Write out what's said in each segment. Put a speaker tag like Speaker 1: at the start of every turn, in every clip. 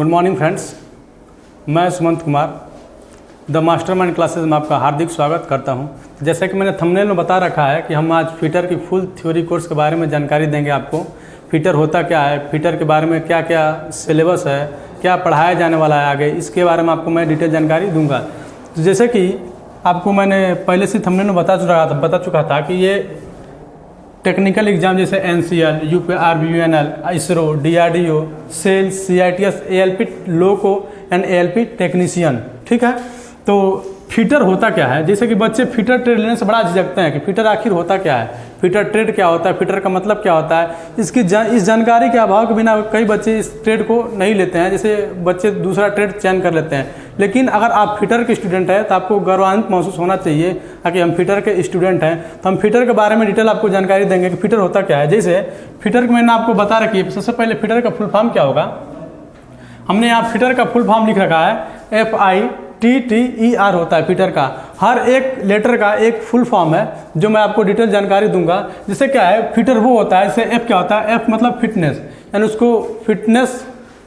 Speaker 1: Good morning friends, मैं Sumant Kumar the mastermind classes में आपका हार्दिक स्वागत करता हूं। जैसे कि मैंने थंबनेल में बता रखा है कि हम आज फिटर की फुल थ्योरी कोर्स के बारे में जानकारी देंगे आपको। फिटर होता क्या है, फिटर के बारे में क्या क्या सिलेबस है, क्या पढ़ाया जाने वाला है आगे, इसके बारे में आपको मैं डिटेल जानकारी दूंगा। तो जैसे कि आपको मैंने पहले से थंबनेल में बता चुका था कि ये टेक्निकल एग्जाम जैसे NCL, UPRBUNL, ISRO, DRDO, SAIL, CITS, ALP loco and ALP technician, ठीक है। तो फिटर होता क्या है, जैसे कि बच्चे फिटर ट्रेड लेने से बड़ा झिझकते हैं कि फिटर आखिर होता क्या है, फिटर ट्रेड क्या होता है, फिटर का मतलब क्या होता है। इस जानकारी के अभाव के बिना कई बच्चे इस ट्रेड को नहीं लेते हैं, जैसे बच्चे दूसरा ट्रेड चयन कर लेते हैं। लेकिन अगर आप फिटर के स्टूडेंट हैं तो आपको गौरवान्वित महसूस होना चाहिए कि हम फिटर के स्टूडेंट हैं। तो हम फिटर के बारे में डिटेल आपको जानकारी देंगे कि फिटर होता क्या है। जैसे फिटर को मैंने आपको बता रखी है, सबसे पहले फिटर का फुल फॉर्म क्या होगा। हमने यहाँ फिटर का फुल फॉर्म लिख रखा है, FITTER होता है फिटर का। हर एक लेटर का एक फुल फॉर्म है जो मैं आपको डिटेल जानकारी दूंगा। जैसे क्या है, फिटर वो होता है, जैसे F क्या होता है, F मतलब फिटनेस, यानी उसको फिटनेस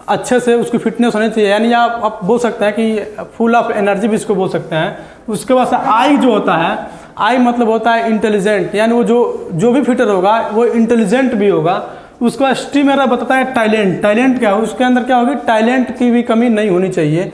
Speaker 1: अच्छे से उसकी फिटनेस होनी चाहिए, यानी आप बोल सकते हैं कि फुल ऑफ एनर्जी भी इसको बोल सकते हैं। उसके बाद से I जो होता है, I मतलब होता है इंटेलिजेंट, यानी वो जो भी फिटर होगा वो इंटेलिजेंट भी होगा। उसके बाद T मेरा बताता है टैलेंट। टैलेंट क्या है, उसके अंदर क्या होगी, टैलेंट की भी कमी नहीं होनी चाहिए।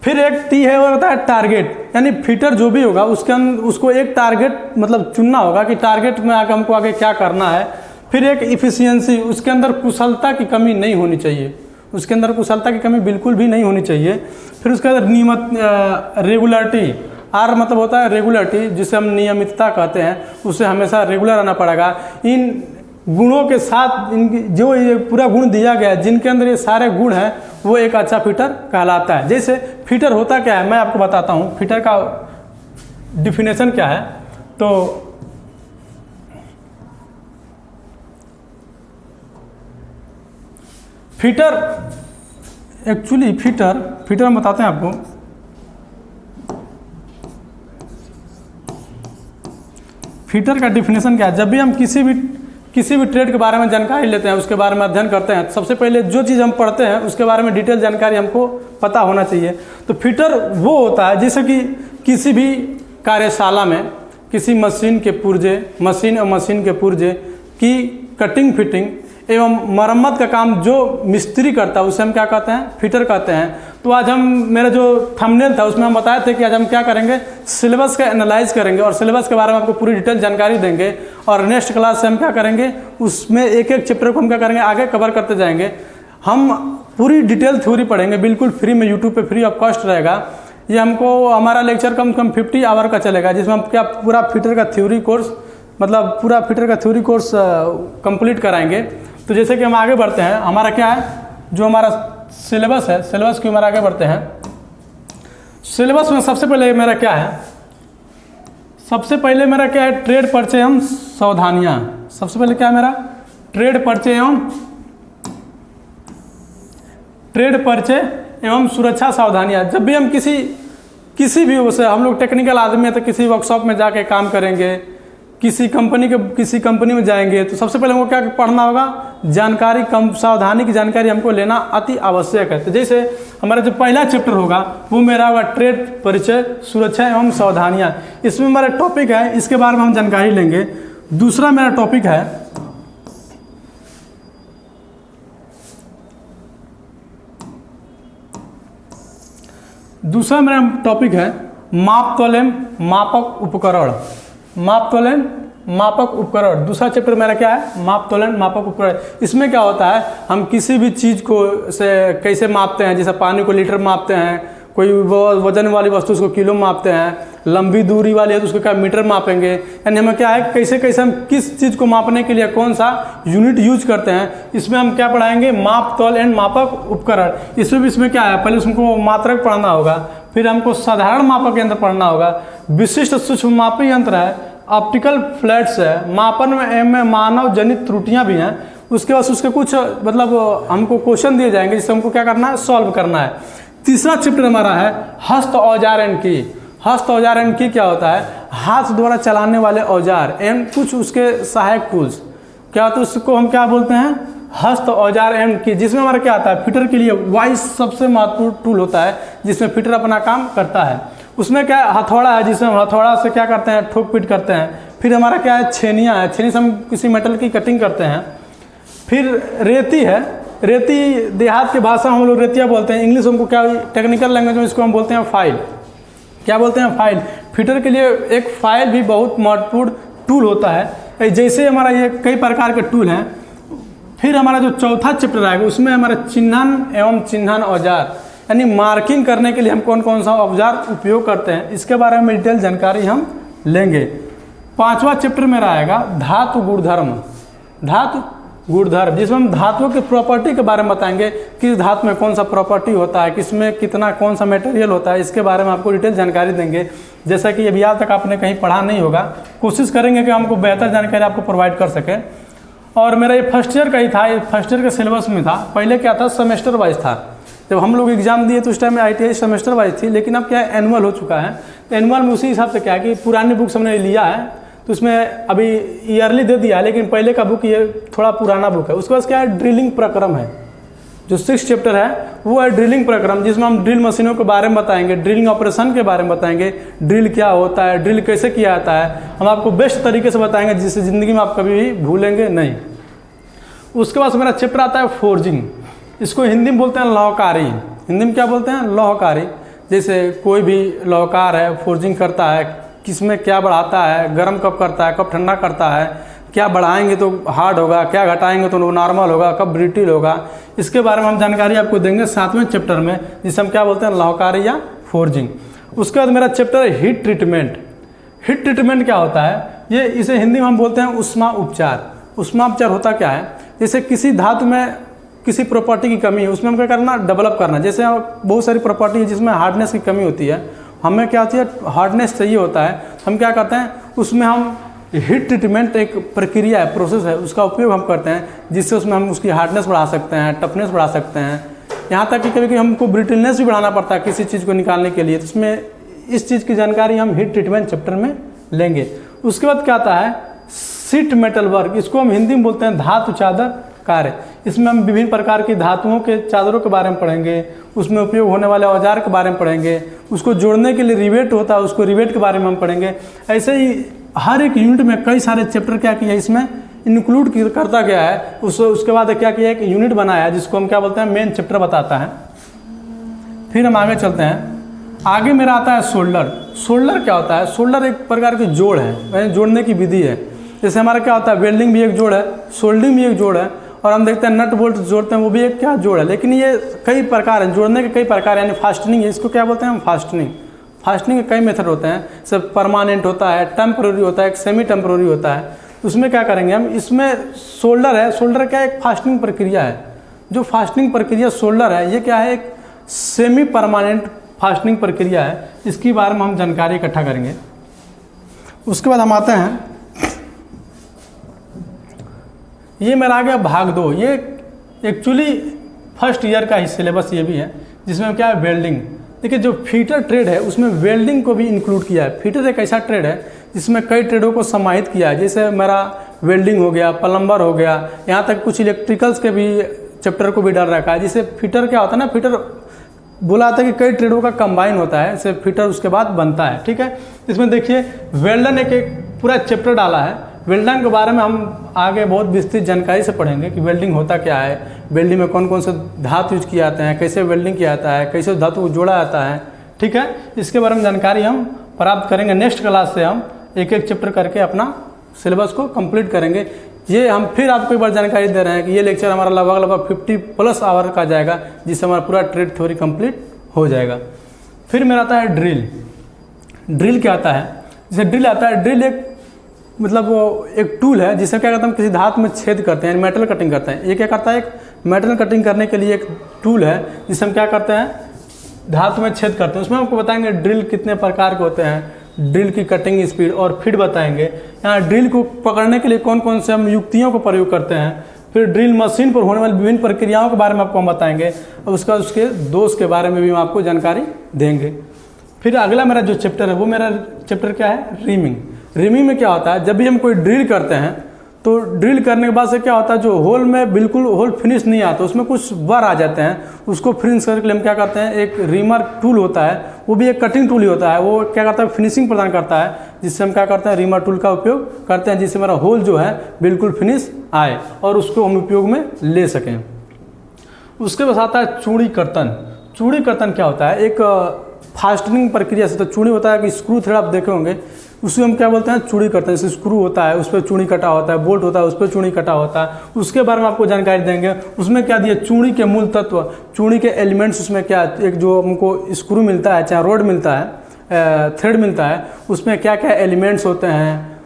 Speaker 1: फिर एक T है, वो होता है टारगेट, यानी फिटर जो भी होगा उसके अंदर उसको एक टारगेट मतलब चुनना होगा कि टारगेट में आगे हमको आगे क्या करना है। फिर एक इफिशियंसी, उसके अंदर कुशलता की कमी नहीं होनी चाहिए, उसके अंदर कुशलता की कमी बिल्कुल भी नहीं होनी चाहिए। फिर उसके अंदर नियमित रेगुलरिटी, R मतलब होता है रेगुलरिटी, जिसे हम नियमितता कहते हैं, उसे हमेशा रेगुलर रहना पड़ेगा। इन गुणों के साथ इनकी जो ये पूरा गुण दिया गया है, जिनके अंदर ये सारे गुण हैं, वो एक अच्छा फिटर कहलाता है। जैसे फिटर होता क्या है मैं आपको बताता हूँ, फिटर का डिफिनेशन क्या है। तो फिटर एक्चुअली फिटर हम बताते हैं आपको। फिटर का डिफिनेशन क्या है, जब भी हम किसी भी ट्रेड के बारे में जानकारी लेते हैं, उसके बारे में अध्ययन करते हैं, सबसे पहले जो चीज़ हम पढ़ते हैं उसके बारे में डिटेल जानकारी हमको पता होना चाहिए। तो फिटर वो होता है जैसे कि किसी भी कार्यशाला में किसी मशीन और मशीन के पुर्जे की कटिंग फिटिंग एवं मरम्मत का काम जो मिस्त्री करता है उसे हम क्या कहते हैं, फिटर कहते हैं। तो आज हम मेरा जो थंबनेल था उसमें हम बताए थे कि आज हम क्या करेंगे, सिलेबस का एनालाइज करेंगे और सिलेबस के बारे में आपको पूरी डिटेल जानकारी देंगे। और नेक्स्ट क्लास से हम क्या करेंगे, उसमें एक एक चैप्टर को हम क्या करेंगे आगे कवर करते जाएंगे। हम पूरी डिटेल थ्योरी पढ़ेंगे, बिल्कुल फ्री में, यूट्यूब पे फ्री ऑफ कॉस्ट रहेगा। ये हमको हमारा लेक्चर कम से कम 50 आवर का चलेगा, जिसमें हम क्या पूरा फिटर का थ्योरी कोर्स मतलब पूरा फिटर का थ्योरी कोर्स कंप्लीट कराएंगे। तो जैसे कि हम आगे बढ़ते हैं, हमारा क्या है, जो हमारा सिलेबस है, सिलेबस की हमारा आगे बढ़ते हैं। सिलेबस में सबसे पहले मेरा क्या है, ट्रेड परिचय एवं सावधानियां। सबसे पहले क्या है मेरा, ट्रेड परिचय एवं सुरक्षा सावधानियां। जब भी हम किसी भी उसे हम लोग टेक्निकल आदमी है तो किसी वर्कशॉप में जाके काम करेंगे, किसी कंपनी में जाएंगे, तो सबसे पहले हमको क्या पढ़ना होगा, जानकारी, सावधानी की जानकारी हमको लेना अति आवश्यक है। तो जैसे हमारा जो पहला चैप्टर होगा वो मेरा होगा ट्रेड परिचय, सुरक्षा एवं सावधानियां। इसमें हमारा टॉपिक है, इसके बारे में हम जानकारी लेंगे। दूसरा मेरा टॉपिक है माप तोल एवं मापक उपकरण। मापक उपकरण दूसरा चैप्टर मेरा क्या है, माप तोलन मापक उपकरण। इसमें क्या होता है, हम किसी भी चीज़ को से कैसे मापते हैं, जैसे पानी को लीटर मापते हैं, कोई वजन वाली वस्तु उसको किलो मापते हैं, लंबी दूरी वाली है तो उसको क्या मीटर मापेंगे। यानी हमें क्या है, कैसे हम किस चीज़ को मापने के लिए कौन सा यूनिट यूज करते हैं, इसमें हम क्या पढ़ाएंगे, माप तौल एंड मापक उपकरण। इसमें क्या है, पहले उसको मात्रक पढ़ना होगा, फिर हमको साधारण मापक यंत्र पढ़ना होगा, विशिष्ट सूक्ष्म मापी यंत्र है, ऑप्टिकल फ्लैट्स है, मापन में मानव जनित त्रुटियां भी हैं। उसके बाद उसके कुछ मतलब हमको क्वेश्चन दिए जाएंगे जिससे हमको क्या करना है, सॉल्व करना है। तीसरा चैप्टर हमारा है हस्त औजार एंड की। हस्त औजार एंड की क्या होता है, हाथ द्वारा चलाने वाले औजार एंड कुछ उसके सहायक टूल्स क्या होता है, उसको हम क्या बोलते हैं, हस्त औजार एवं की, जिसमें हमारा क्या आता है, फिटर के लिए वाइस सबसे महत्वपूर्ण टूल होता है जिसमें फिटर अपना काम करता है। उसमें क्या है, हथौड़ा है, जिसमें हथौड़ा से क्या करते हैं, ठोक पीट करते हैं। फिर हमारा क्या है, छेनियाँ है, छेनी से हम किसी मेटल की कटिंग करते हैं। फिर रेती है, रेती देहात की भाषा हम लोग रेतिया बोलते हैं, इंग्लिश हमको क्या, टेक्निकल लैंग्वेज में इसको हम बोलते हैं फाइल। क्या बोलते हैं, फाइल। फिटर के लिए एक फाइल भी बहुत महत्वपूर्ण टूल होता है। जैसे हमारा ये कई प्रकार के टूल हैं। फिर हमारा जो चौथा चैप्टर आएगा उसमें हमारा चिन्हन एवं चिन्हन औजार, यानी मार्किंग करने के लिए हम कौन कौन सा औजार उपयोग करते हैं, इसके बारे में डिटेल जानकारी हम लेंगे। पांचवा चैप्टर मेरा आएगा धातु गुणधर्म। धातु गुणधर्म, जिसमें हम धातुओं की प्रॉपर्टी के बारे में बताएंगे, किस धातु में कौन सा प्रॉपर्टी होता है, किसमें कितना कौन सा मटेरियल होता है, इसके बारे में आपको डिटेल जानकारी देंगे। जैसा कि अभी आज तक आपने कहीं पढ़ा नहीं होगा, कोशिश करेंगे कि हमको बेहतर जानकारी आपको प्रोवाइड कर सकें। और मेरा ये फर्स्ट ईयर का ही था, ये फर्स्ट ईयर के सिलेबस में था। पहले क्या था, सेमेस्टर वाइज था। जब हम लोग एग्जाम दिए तो उस टाइम में ITI सेमेस्टर वाइज थी, लेकिन अब क्या है, एनुअल हो चुका है। तो एनुअल में उसी हिसाब से क्या है कि पुरानी बुक्स हमने लिया है, तो उसमें अभी ईयरली दे दिया है, लेकिन पहले का बुक ये थोड़ा पुराना बुक है। उसके बाद क्या है, ड्रिलिंग प्रक्रम है, जो 6 चैप्टर है वो है ड्रिलिंग प्रक्रम, जिसमें हम ड्रिल मशीनों के बारे में बताएंगे, ड्रिलिंग ऑपरेशन के बारे में बताएंगे, ड्रिल क्या होता है, ड्रिल कैसे किया जाता है, हम आपको बेस्ट तरीके से बताएंगे जिससे ज़िंदगी में आप कभी भी भूलेंगे नहीं। उसके बाद मेरा चैप्टर आता है फोर्जिंग। इसको हिंदी में बोलते हैं लौहकारी। हिंदी में क्या बोलते हैं, लौहकारी। जैसे कोई भी लौहकार है, फोर्जिंग करता है, किसमें क्या बढ़ाता है, गर्म कब करता है, कब ठंडा करता है, क्या बढ़ाएंगे तो हार्ड होगा, क्या घटाएंगे तो नॉर्मल होगा, कब ब्रिटिल होगा, इसके बारे में हम जानकारी आपको देंगे 7वें चैप्टर में, जिसे हम क्या बोलते हैं, लौहकारी या फोर्जिंग। उसके बाद मेरा चैप्टर है हीट ट्रीटमेंट। हीट ट्रीटमेंट क्या होता है, ये इसे हिंदी में हम बोलते हैं उष्मा उपचार। उष्मा उपचार होता क्या है, जैसे किसी धातु में किसी प्रॉपर्टी की कमी है, उसमें हम क्या करना, डेवलप करना। जैसे बहुत सारी प्रॉपर्टी है जिसमें हार्डनेस की कमी होती है, हमें क्या होती है, हार्डनेस चाहिए होता है, हम क्या करते हैं, उसमें हम हीट ट्रीटमेंट एक प्रक्रिया है, प्रोसेस है, उसका उपयोग हम करते हैं, जिससे उसमें हम उसकी हार्डनेस बढ़ा सकते हैं, टफनेस बढ़ा सकते हैं, यहाँ तक कि कभी कभी हमको ब्रिटलनेस भी बढ़ाना पड़ता है किसी चीज़ को निकालने के लिए। तो इसमें इस चीज़ की जानकारी हम हीट ट्रीटमेंट चैप्टर में लेंगे। उसके बाद क्या आता है, शीट मेटल वर्क। इसको हम हिंदी में बोलते हैं धातु चादर कार्य। इसमें हम विभिन्न प्रकार की धातुओं के चादरों के बारे में पढ़ेंगे, उसमें उपयोग होने वाले औजार के बारे में पढ़ेंगे, उसको जोड़ने के लिए रिवेट होता है, उसको रिवेट के बारे में हम पढ़ेंगे। ऐसे ही हर एक यूनिट में कई सारे चैप्टर क्या किया इसमें इंक्लूड करता गया है। उसके बाद क्या किया, एक यूनिट बनाया है जिसको हम क्या बोलते हैं, मेन चैप्टर बताता है। फिर हम आगे चलते हैं। आगे मेरा आता है सोल्डर। सोल्डर क्या होता है, सोल्डर एक प्रकार की जोड़ है, जोड़ने की विधि है। जैसे हमारा क्या होता है, वेल्डिंग भी एक जोड़ है, सोल्डिंग भी एक जोड़ है, और हम देखते हैं नट बोल्ट जोड़ते हैं, वो भी एक क्या जोड़ है। लेकिन ये कई प्रकार हैं, जोड़ने के कई प्रकार हैं, यानी फास्टनिंग है, इसको क्या बोलते हैं हम, फास्टनिंग। फास्टनिंग के कई मेथड होते हैं, सब परमानेंट होता है, टेम्पररी होता है, एक सेमी टेम्पररी होता है। उसमें क्या करेंगे हम, इसमें सोल्डर है, सोल्डर क्या एक फास्टनिंग प्रक्रिया है। जो फास्टनिंग प्रक्रिया सोल्डर है, ये क्या है, एक सेमी परमानेंट फास्टनिंग प्रक्रिया है। इसके बारे में हम जानकारी इकट्ठा करेंगे। उसके बाद हम आते हैं, ये मेरा आ गया भाग 2। ये एक्चुअली फर्स्ट ईयर का ही सिलेबस ये भी है, जिसमें क्या है, वेल्डिंग। देखिए जो फीटर ट्रेड है उसमें वेल्डिंग को भी इंक्लूड किया है। फीटर एक ऐसा ट्रेड है जिसमें कई ट्रेडों को समाहित किया है, जैसे मेरा वेल्डिंग हो गया, प्लम्बर हो गया, यहाँ तक कुछ इलेक्ट्रिकल्स के भी चैप्टर को भी डाल रखा है। जिससे फीटर क्या होता है ना, फीटर बोला था कि कई ट्रेडों का कंबाइन होता है, इससे फीटर उसके बाद बनता है। ठीक है, इसमें देखिए वेल्डन एक पूरा चैप्टर डाला है। वेल्डिंग के बारे में हम आगे बहुत विस्तृत जानकारी से पढ़ेंगे कि वेल्डिंग होता क्या है, वेल्डिंग में कौन कौन से धातु यूज किए जाते हैं, कैसे वेल्डिंग किया जाता है, कैसे धातु को जोड़ा जाता है। ठीक है, इसके बारे में जानकारी हम प्राप्त करेंगे। नेक्स्ट क्लास से हम एक एक चैप्टर करके अपना सिलेबस को कंप्लीट करेंगे। ये हम फिर आपको एक बार जानकारी दे रहे हैं कि ये लेक्चर हमारा लगभग 50+ आवर का जाएगा, जिससे हमारा पूरा ट्रेड थ्योरी कंप्लीट हो जाएगा। फिर मेरा आता है ड्रिल। ड्रिल क्या आता है, जैसे ड्रिल आता है, ड्रिल एक मतलब वो एक टूल है जिससे क्या करते हैं, हम किसी धातु में छेद करते हैं, मेटल कटिंग करते हैं। ये क्या करता है, एक मेटल कटिंग करने के लिए एक टूल है जिससे हम क्या करते हैं, धातु में छेद करते हैं। उसमें हमको बताएंगे ड्रिल कितने प्रकार के होते हैं, ड्रिल की कटिंग स्पीड, और फिर बताएंगे यहाँ ड्रिल को पकड़ने के लिए कौन कौन से हम युक्तियों को प्रयोग करते हैं। फिर ड्रिल मशीन पर होने वाली विभिन्न प्रक्रियाओं के बारे में आपको हम बताएंगे, और उसके दोष के बारे में भी हम आपको जानकारी देंगे। फिर अगला मेरा जो चैप्टर है वो मेरा चैप्टर क्या है, रीमिंग। रीमिंग में क्या होता है, जब भी हम कोई ड्रिल करते हैं तो ड्रिल करने के बाद से क्या होता है, जो होल में बिल्कुल होल फिनिश नहीं आता, उसमें कुछ बर आ जाते हैं, उसको फिनिश करने के लिए हम क्या करते हैं, एक रीमर टूल होता है, वो भी एक कटिंग टूल ही होता है, वो क्या करता है, फिनिशिंग प्रदान करता है, जिससे हम क्या करते हैं, रीमर टूल का उपयोग करते हैं, जिससे हमारा होल जो है बिल्कुल फिनिश आए और उसको हम उपयोग में ले सकें। उसके बाद आता है चूड़ी कर्तन। चूड़ी कर्तन क्या होता है, एक फास्टनिंग प्रक्रिया से, तो चूड़ी होता है कि स्क्रू थ्रेड आप देखे होंगे, उसको हम क्या बोलते हैं, चूड़ी करते हैं। जैसे स्क्रू होता है उस पर चूड़ी कटा होता है, बोल्ट होता है उस पर चूड़ी कटा होता है, उसके बारे में आपको जानकारी देंगे। उसमें क्या दिया, चूड़ी के मूल तत्व, चूड़ी के एलिमेंट्स, उसमें क्या, एक जो हमको स्क्रू मिलता है, चाहे रोड मिलता है, थ्रेड मिलता है, उसमें क्या क्या एलिमेंट्स होते हैं।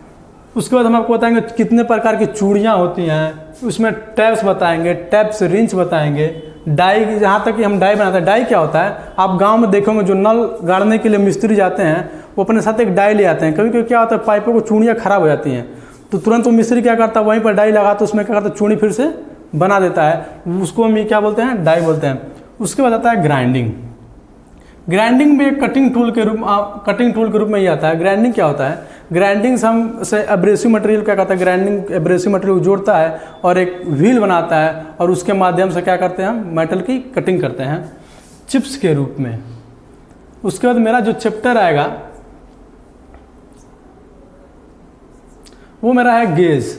Speaker 1: उसके बाद हम आपको बताएंगे कितने प्रकार की चूड़ियाँ होती हैं, उसमें टैप्स बताएंगे, टैप्स रिंच बताएंगे, डाई, जहाँ तक कि हम डाई बनाते हैं। डाई क्या होता है, आप गांव में देखोगे जो नल गाड़ने के लिए मिस्त्री जाते हैं, वो अपने साथ एक डाई ले आते हैं। कभी कभी क्या होता है, पाइपों को चूड़ियाँ खराब हो जाती हैं, तो तुरंत वो मिस्त्री क्या करता है, वहीं पर डाई लगा, तो उसमें क्या करता है, चूड़ी फिर से बना देता है, उसको हम ये क्या बोलते हैं, डाई बोलते हैं। उसके बाद आता है ग्राइंडिंग। ग्राइंडिंग भी एक कटिंग टूल के रूप में ही आता है। ग्राइंडिंग क्या होता है, ग्राइंडिंग से एब्रेसिव मटेरियल क्या करता है, ग्राइंडिंग एब्रेसिव मटेरियल जोड़ता है और एक व्हील बनाता है, और उसके माध्यम से क्या करते हैं, हम मेटल की कटिंग करते हैं चिप्स के रूप में। उसके बाद मेरा जो चैप्टर आएगा वो मेरा है गेज।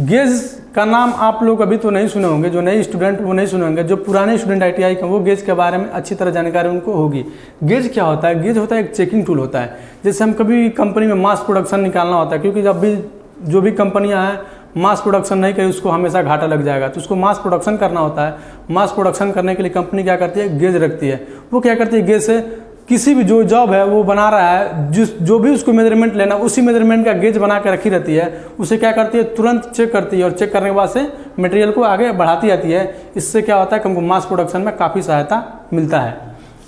Speaker 1: गेज का नाम आप लोग अभी तो नहीं सुने होंगे, जो नए स्टूडेंट वो नहीं सुने होंगे, जो पुराने स्टूडेंट ITI के वो गेज के बारे में अच्छी तरह जानकारी उनको होगी। गेज क्या होता है, गेज होता है एक चेकिंग टूल होता है। जैसे हम कभी कंपनी में मास प्रोडक्शन निकालना होता है, क्योंकि जब भी जो भी कंपनियां हैं मास प्रोडक्शन नहीं करी, उसको हमेशा घाटा लग जाएगा, तो उसको मास प्रोडक्शन करना होता है। मास प्रोडक्शन करने के लिए कंपनी क्या करती है, गेज रखती है। वो क्या करती है, गेज से किसी भी जो जॉब है वो बना रहा है, जो भी उसको मेजरमेंट लेना, उसी मेजरमेंट का गेज बना के रखी रहती है। उसे क्या करती है, तुरंत चेक करती है, और चेक करने के बाद से मटेरियल को आगे बढ़ाती जाती है। इससे क्या होता है कि हमको मास प्रोडक्शन में काफ़ी सहायता मिलता है।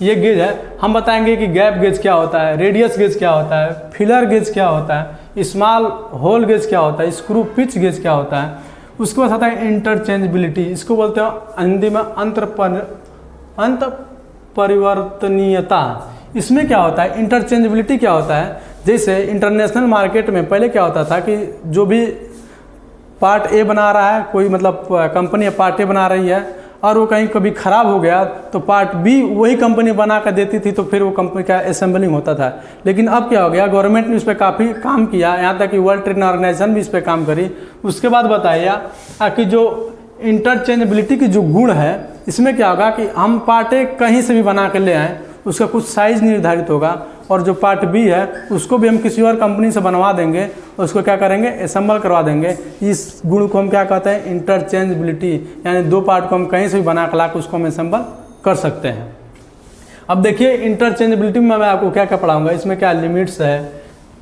Speaker 1: ये गेज है। हम बताएंगे कि गैप गेज क्या होता है, रेडियस गेज क्या होता है, फिलर गेज क्या होता है, स्मॉल होल गेज क्या होता है, स्क्रू पिच गेज क्या होता है। उसके बाद आता है इंटरचेंजेबिलिटी। इसको बोलते हैं हिंदी में अंत परिवर्तनीयता। इसमें क्या होता है, इंटरचेंजेबिलिटी क्या होता है, जैसे इंटरनेशनल मार्केट में पहले क्या होता था कि जो भी पार्ट ए बना रहा है, कोई मतलब कंपनी पार्ट ए बना रही है, और वो कहीं कभी ख़राब हो गया तो पार्ट बी वही कंपनी बना कर देती थी, तो फिर वो कंपनी का असेंबलिंग होता था। लेकिन अब क्या हो गया, गवर्नमेंट ने इस पर काफ़ी काम किया, यहाँ तक कि वर्ल्ड ट्रेड ऑर्गेनाइजेशन भी इस पर काम करी। उसके बाद बताइए कि जो इंटरचेंजेबिलिटी की जो गुण है, इसमें क्या होगा कि हम पार्ट ए कहीं से भी बना कर ले आएँ, उसका कुछ साइज निर्धारित होगा, और जो पार्ट बी है उसको भी हम किसी और कंपनी से बनवा देंगे, उसको क्या करेंगे, असेंबल करवा देंगे। इस गुण को हम क्या कहते हैं, इंटरचेंजेबिलिटी, यानी दो पार्ट को हम कहीं से भी बना कर ला उसको हम असेंबल कर सकते हैं। अब देखिए इंटरचेंजेबिलिटी में मैं आपको क्या क्या पढ़ाऊंगा। इसमें क्या लिमिट्स है,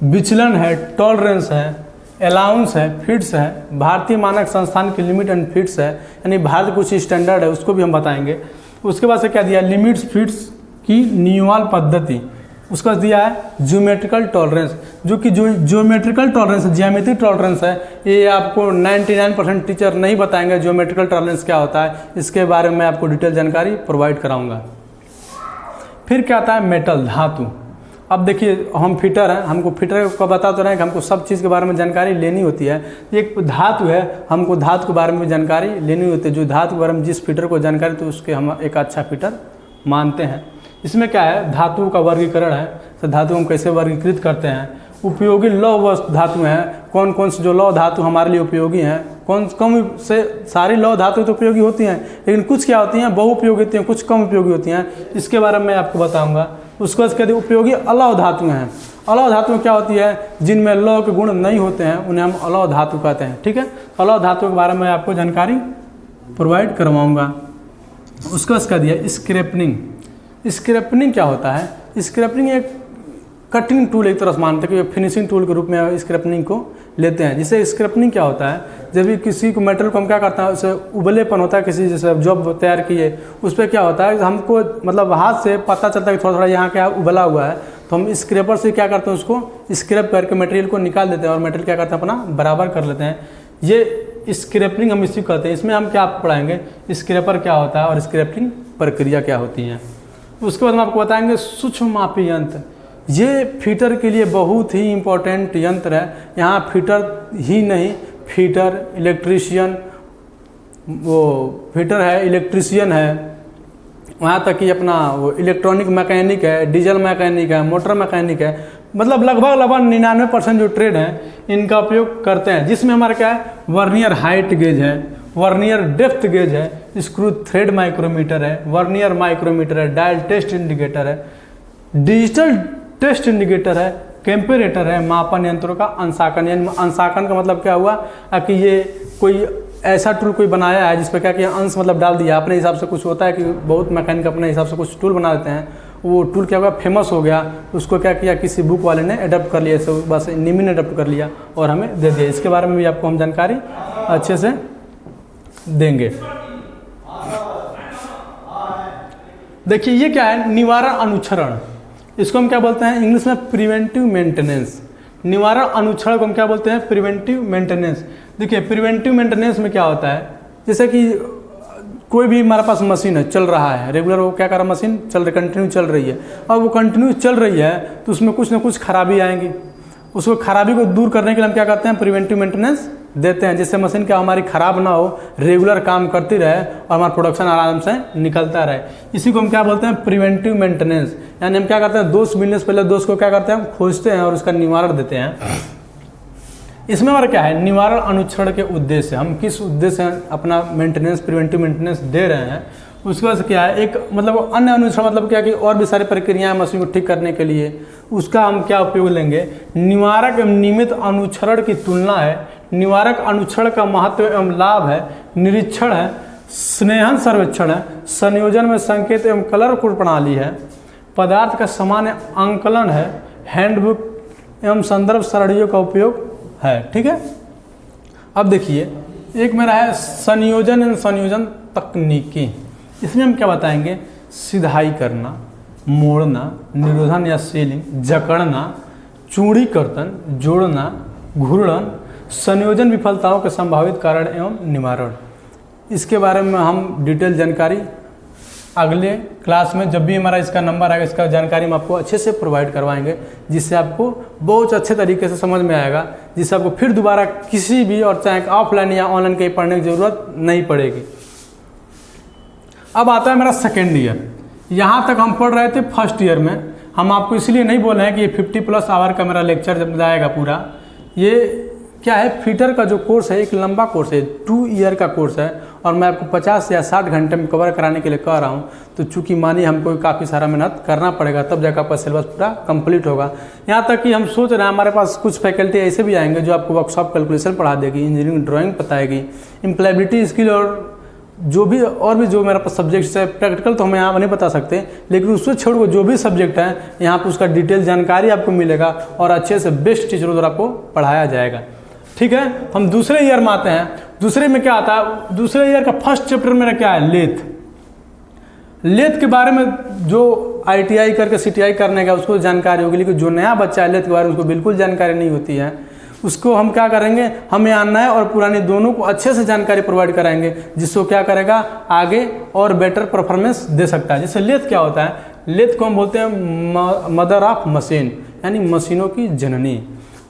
Speaker 1: विचलन है, टॉलरेंस है, अलाउंस है, फिट्स है, भारतीय मानक संस्थान की लिमिट एंड फिट्स है, यानी भारत कुछ स्टैंडर्ड है उसको भी हम बताएंगे। उसके बाद से क्या दिया, लिमिट्स फिट्स की नियमवाल पद्धति। उसका दिया है ज्योमेट्रिकल टॉलरेंस, जो कि जो ज्योमेट्रिकल टॉलरेंस है, ज्यामितीय टॉलरेंस है, ये आपको 99% टीचर नहीं बताएंगे ज्योमेट्रिकल टॉलरेंस क्या होता है। इसके बारे में आपको डिटेल जानकारी प्रोवाइड कराऊंगा। फिर क्या आता है, मेटल, धातु। अब देखिए हम फिटर हैं, हमको फिटर को बता तो रहे हैं कि हमको सब चीज़ के बारे में जानकारी लेनी होती है। एक धातु है, हमको धातु के बारे में जानकारी लेनी होती है। जो धातु के बारे में जिस फिटर को जानकारी, तो उसके हम एक अच्छा फिटर मानते हैं। इसमें क्या है, धातुओं का वर्गीकरण है, तो धातु हम कैसे वर्गीकृत करते हैं। उपयोगी लौह व धातु हैं, कौन कौन से जो लौह धातु हमारे लिए उपयोगी हैं, कम से सारी लौह धातु तो उपयोगी होती हैं, लेकिन कुछ क्या होती हैं, बहुउपयोगी होती हैं, कुछ कम उपयोगी होती हैं। इसके बारे में मैं आपको बताऊंगा। उसके बाद कहते हैं उपयोगी अलौह धातु हैं। अलौह धातु क्या होती है, जिनमें लौह के गुण नहीं होते हैं, उन्हें हम अलौह धातु कहते हैं। ठीक है, अलौह धातु के बारे में आपको जानकारी प्रोवाइड करवाऊँगा। उसके बाद कह दिया स्क्रैपनिंग। स्क्रैपनिंग क्या होता है, स्क्रैपनिंग एक कटिंग टूल एक तरह से मानते हैं कि फिनिशिंग टूल के रूप में स्क्रैपनिंग को लेते हैं। जिससे स्क्रैपनिंग क्या होता है, जब भी किसी को मेटल को हम क्या करते हैं, उसे उबलेपन होता है, किसी जैसे जॉब तैयार किए उस पर क्या होता है, हमको मतलब हाथ से पता चलता है कि थोड़ा थोड़ा यहाँ क्या उबला हुआ है, तो हम स्क्रैपर से क्या करते हैं, उसको स्क्रैप करके मटेरियल को निकाल देते हैं और मटेरियल क्या करते हैं, अपना बराबर कर लेते हैं। ये स्क्रैपिंग हम इसी कहते हैं। इसमें हम क्या पढ़ाएंगे, स्क्रैपर क्या होता है और स्क्रैपिंग प्रक्रिया क्या होती है। उसके बाद हम आपको बताएंगे सूक्ष्म मापी यंत्र। ये फिटर के लिए बहुत ही इम्पोर्टेंट यंत्र है। यहाँ फिटर ही नहीं, फिटर, इलेक्ट्रीशियन, वो फिटर है, इलेक्ट्रीशियन है, वहाँ तक कि अपना वो इलेक्ट्रॉनिक मैकेनिक है, डीजल मैकेनिक है, मोटर मैकेनिक है, मतलब लगभग 99% जो ट्रेड हैं इनका उपयोग करते हैं। जिसमें हमारा क्या है, वर्नियर हाइट गेज है, वर्नियर डेप्थ गेज है, स्क्रू थ्रेड माइक्रोमीटर है, वर्नियर माइक्रोमीटर है, डायल टेस्ट इंडिकेटर है, डिजिटल टेस्ट इंडिकेटर है, कंपेरेटर है, मापन यंत्रों का अंशांकन। यानी अंशांकन का मतलब क्या हुआ कि ये कोई ऐसा टूल कोई बनाया है जिस पर क्या किया, अंश मतलब डाल दिया अपने हिसाब से। कुछ होता है कि बहुत मैकेनिक अपने हिसाब से कुछ टूल बना देते हैं, वो टूल क्या हुआ, फेमस हो गया, उसको क्या किया, किसी बुक वाले ने अडॉप्ट कर लिया, तो बस निमी ने अडॉप्ट कर लिया और हमें दे दिया। इसके बारे में भी आपको हम जानकारी अच्छे से देंगे। देखिए ये क्या है, निवारण अनुच्छरण, इसको हम क्या बोलते हैं इंग्लिश में प्रिवेंटिव मेंटेनेंस। निवारण अनुच्छरण को हम क्या बोलते हैं, प्रिवेंटिव मेंटेनेंस। देखिए प्रिवेंटिव मेंटेनेंस में क्या होता है, जैसे कि कोई भी हमारे पास मशीन है, चल रहा है रेगुलर, वो क्या कर रहा है, मशीन चल रही, कंटिन्यू चल रही है, और वो कंटिन्यू चल रही है तो उसमें कुछ ना कुछ खराबी आएंगी। उसको खराबी को दूर करने के लिए हम क्या करते हैं, प्रिवेंटिव मेंटेनेंस देते हैं, जिससे मशीन क्या हमारी खराब ना हो, रेगुलर काम करती रहे और हमारा प्रोडक्शन आराम से निकलता रहे। इसी को हम क्या बोलते हैं, प्रिवेंटिव मेंटेनेंस। यानी हम क्या करते हैं, दोष मिलने से पहले दोष को क्या करते हैं, हम खोजते हैं और उसका निवारण देते हैं। इसमें हमारा क्या है, निवारण अनुच्छरण के उद्देश्य, हम किस उद्देश्य से अपना मेंटेनेंस, प्रिवेंटिव मेंटेनेंस दे रहे हैं, उसके बाद क्या है, एक मतलब अन्य अनुच्छरण मतलब क्या कि और भी सारी प्रक्रियाएं मशीन को ठीक करने के लिए, उसका हम क्या उपयोग लेंगे। निवारक एवं नियमित अनुच्छरण की तुलना है, निवारक अनुच्छरण का महत्व एवं लाभ है, निरीक्षण है, स्नेहन सर्वेक्षण है, संयोजन में संकेत एवं कलर कोड प्रणाली है, पदार्थ का सामान्य आंकलन है, हैंडबुक एवं संदर्भ सारणियों का उपयोग है। ठीक है, अब देखिए एक मेरा है संयोजन एवं संयोजन तकनीकी। इसमें हम क्या बताएंगे, सिधाई करना, मोड़ना, निरोधन या सीलिंग, जकड़ना, चूड़ीकर्तन, जोड़ना, घूर्णन, संयोजन विफलताओं के संभावित कारण एवं निवारण। इसके बारे में हम डिटेल जानकारी अगले क्लास में, जब भी हमारा इसका नंबर आएगा, इसका जानकारी हम आपको अच्छे से प्रोवाइड करवाएंगे, जिससे आपको बहुत अच्छे तरीके से समझ में आएगा, जिससे आपको फिर दोबारा किसी भी और चाहे ऑफलाइन या ऑनलाइन कहीं पढ़ने की ज़रूरत नहीं पड़ेगी। अब आता है मेरा सेकेंड ईयर। यहाँ तक हम पढ़ रहे थे फर्स्ट ईयर में। हम आपको इसलिए नहीं बोल रहे हैं कि ये 50+ आवर का मेरा लेक्चर जब जाएगा पूरा, ये क्या है, फिटर का जो कोर्स है एक लंबा कोर्स है, 2 ईयर का कोर्स है, और मैं आपको 50 या 60 घंटे में कवर कराने के लिए कह रहा हूँ। तो चूंकि मानिए हमको काफ़ी सारा मेहनत करना पड़ेगा, तब जाकर आपका सिलेबस पूरा कंप्लीट होगा। यहाँ तक कि हम सोच रहे हैं हमारे पास कुछ फैकल्टी ऐसे भी आएंगे जो आपको वर्कशॉप कैलकुलेशन पढ़ा देगी, इंजीनियरिंग ड्राइंग बताएगी, इम्प्लॉयबिलिटी स्किल, और जो भी और भी जो मेरे पास सब्जेक्ट्स है, प्रैक्टिकल तो हम यहाँ पर नहीं बता सकते, लेकिन उससे छोड़ को जो भी सब्जेक्ट है यहाँ पर उसका डिटेल जानकारी आपको मिलेगा और अच्छे से बेस्ट टीचरों द्वारा आपको पढ़ाया जाएगा। ठीक है, हम दूसरे ईयर में आते हैं। दूसरे में क्या आता है, दूसरे ईयर का फर्स्ट चैप्टर मेरा क्या है, लेथ। लेथ के बारे में जो ITI करके CTI करने का उसको जानकारी होगी, लेकिन जो नया बच्चा है लेथ के बारे में उसको बिल्कुल जानकारी नहीं होती है। उसको हम क्या करेंगे, हमें नए और पुराने दोनों को अच्छे से जानकारी प्रोवाइड कराएंगे, जिससे क्या करेगा आगे और बेटर परफॉर्मेंस दे सकता है। जैसे लेथ क्या होता है, लेथ को हम बोलते हैं मदर ऑफ मशीन, यानी मशीनों की जननी।